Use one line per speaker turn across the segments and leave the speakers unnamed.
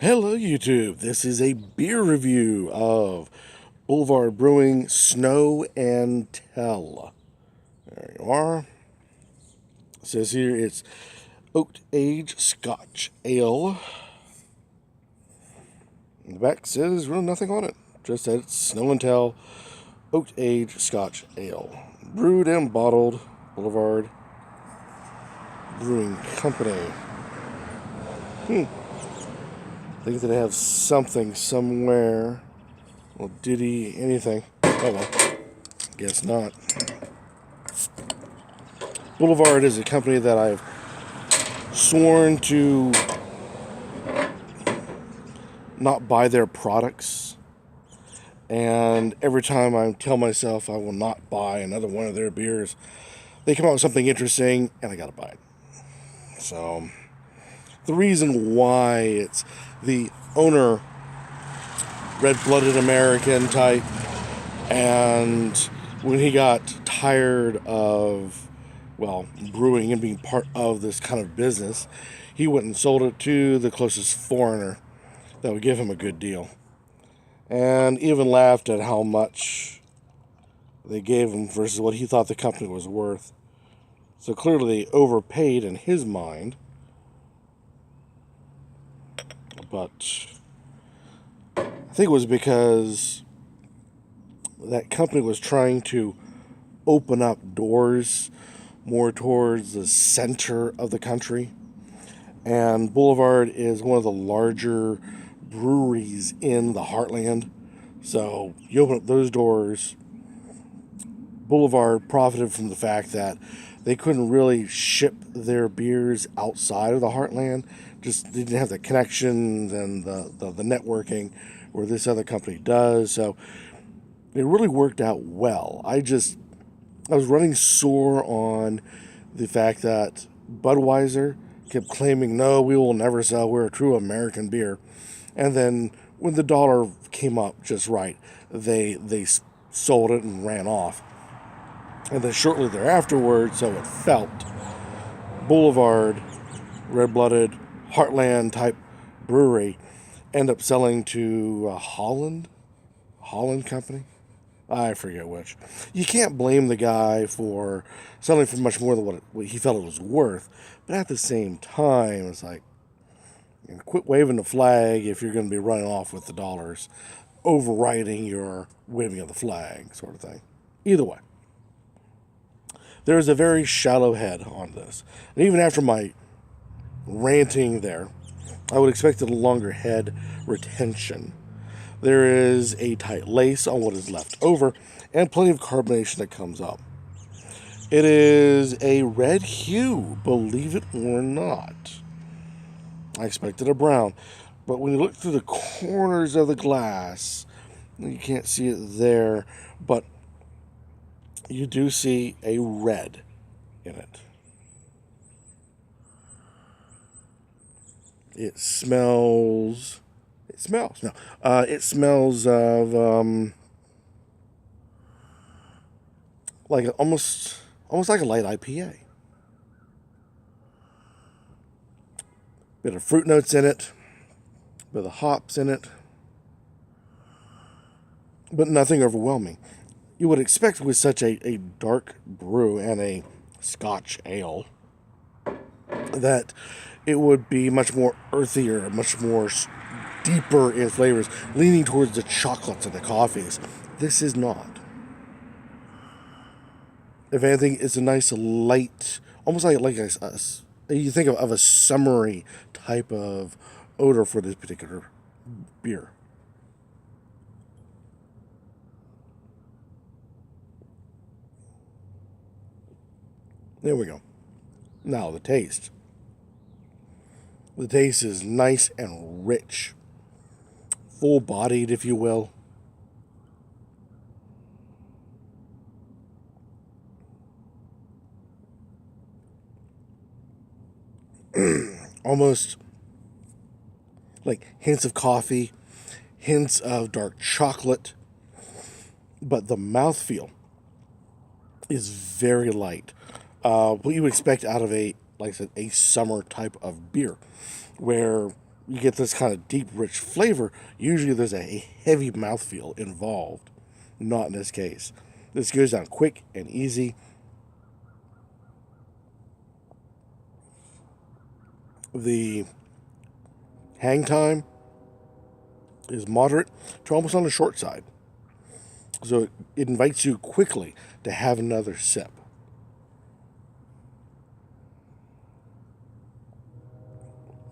Hello, YouTube. This is a beer review of Boulevard Brewing Snow and Tell. There you are. It says here it's oak age Scotch ale. And the back says really nothing on it. Just that it's Snow and Tell oak age Scotch ale. Brewed and bottled Boulevard Brewing Company. I think that I have something somewhere. Well, did he anything? Oh well, guess not. Boulevard is a company that I've sworn to not buy their products. And every time I tell myself I will not buy another one of their beers, they come out with something interesting and I gotta buy it. So, the reason why it's the owner, red blooded American type, and when he got tired of, well, brewing and being part of this kind of business, he went and sold it to the closest foreigner that would give him a good deal. And even laughed at how much they gave him versus what he thought the company was worth. So clearly they overpaid in his mind. But I think it was because that company was trying to open up doors more towards the center of the country. And Boulevard is one of the larger breweries in the heartland. So you open up those doors. Boulevard profited from the fact that they couldn't really ship their beers outside of the heartland. Just they didn't have the connections and the networking where this other company does. So it really worked out well. I was running sore on the fact that Budweiser kept claiming, no, we will never sell. We're a true American beer. And then when the dollar came up just right, they sold it and ran off. And then shortly thereafterward, so it felt, Boulevard, red-blooded, heartland type brewery, end up selling to Holland Company. I forget which. You can't blame the guy for selling for much more than what he felt it was worth. But at the same time, it's like, quit waving the flag if you're going to be running off with the dollars, overriding your waving of the flag sort of thing. Either way, there is a very shallow head on this. And even after my ranting there, I would expect a longer head retention. There is a tight lace on what is left over and plenty of carbonation that comes up. It is a red hue, believe it or not. I expected a brown, but when you look through the corners of the glass, you can't see it there, but you do see a red in it. It smells. It smells. No, it smells of like almost like a light IPA. Bit of fruit notes in it, bit of hops in it, but nothing overwhelming. You would expect with such a dark brew and a Scotch ale that it would be much more earthier, much more deeper in flavors, leaning towards the chocolates and the coffees. This is not. If anything, it's a nice light, almost like you think of a summery type of odor for this particular beer. There we go. Now the taste. The taste is nice and rich, full-bodied, if you will. Almost like hints of coffee, hints of dark chocolate, but the mouthfeel is very light. What you would expect out of like I said, a summer type of beer, where you get this kind of deep, rich flavor, usually there's a heavy mouthfeel involved. Not in this case. This goes down quick and easy. The hang time is moderate to almost on the short side. So it invites you quickly to have another sip.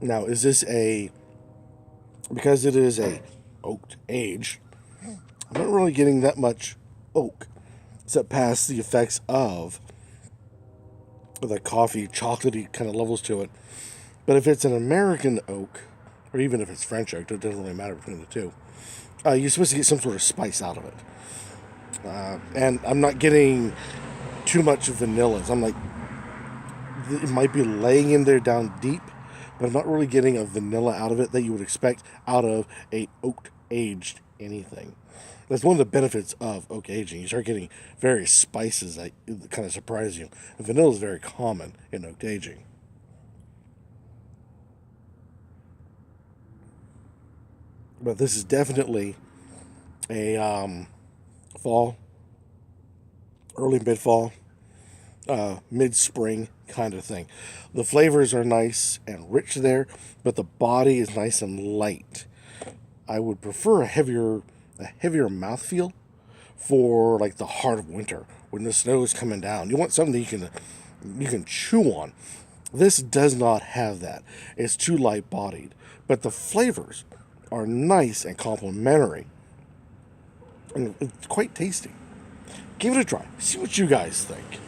Now, is this because it is a oaked age, I'm not really getting that much oak, except past the effects of the coffee, chocolatey kind of levels to it. But if it's an American oak, or even if it's French oak, it doesn't really matter between the two. You're supposed to get some sort of spice out of it. And I'm not getting too much vanillas. I'm like, it might be laying in there down deep, but I'm not really getting a vanilla out of it that you would expect out of a oak aged anything. That's one of the benefits of oak aging. You start getting various spices that kind of surprise you. And vanilla is very common in oak aging. But this is definitely a fall, early mid-fall, mid-spring kind of thing. The flavors are nice and rich there, but the body is nice and light. I would prefer a heavier mouthfeel for like the heart of winter when the snow is coming down. You want something that you can chew on. This does not have that. It's too light-bodied, but the flavors are nice and complementary, and it's quite tasty. Give it a try. See what you guys think.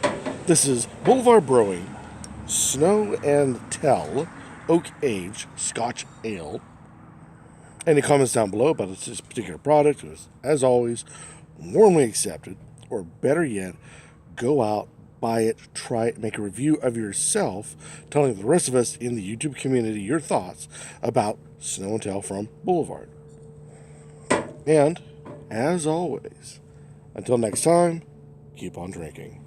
This is Boulevard Brewing Snow and Tell Oak Age Scotch Ale. Any comments down below about this particular product is, as always, warmly accepted. Or better yet, go out, buy it, try it, make a review of yourself, telling the rest of us in the YouTube community your thoughts about Snow and Tell from Boulevard. And, as always, until next time, keep on drinking.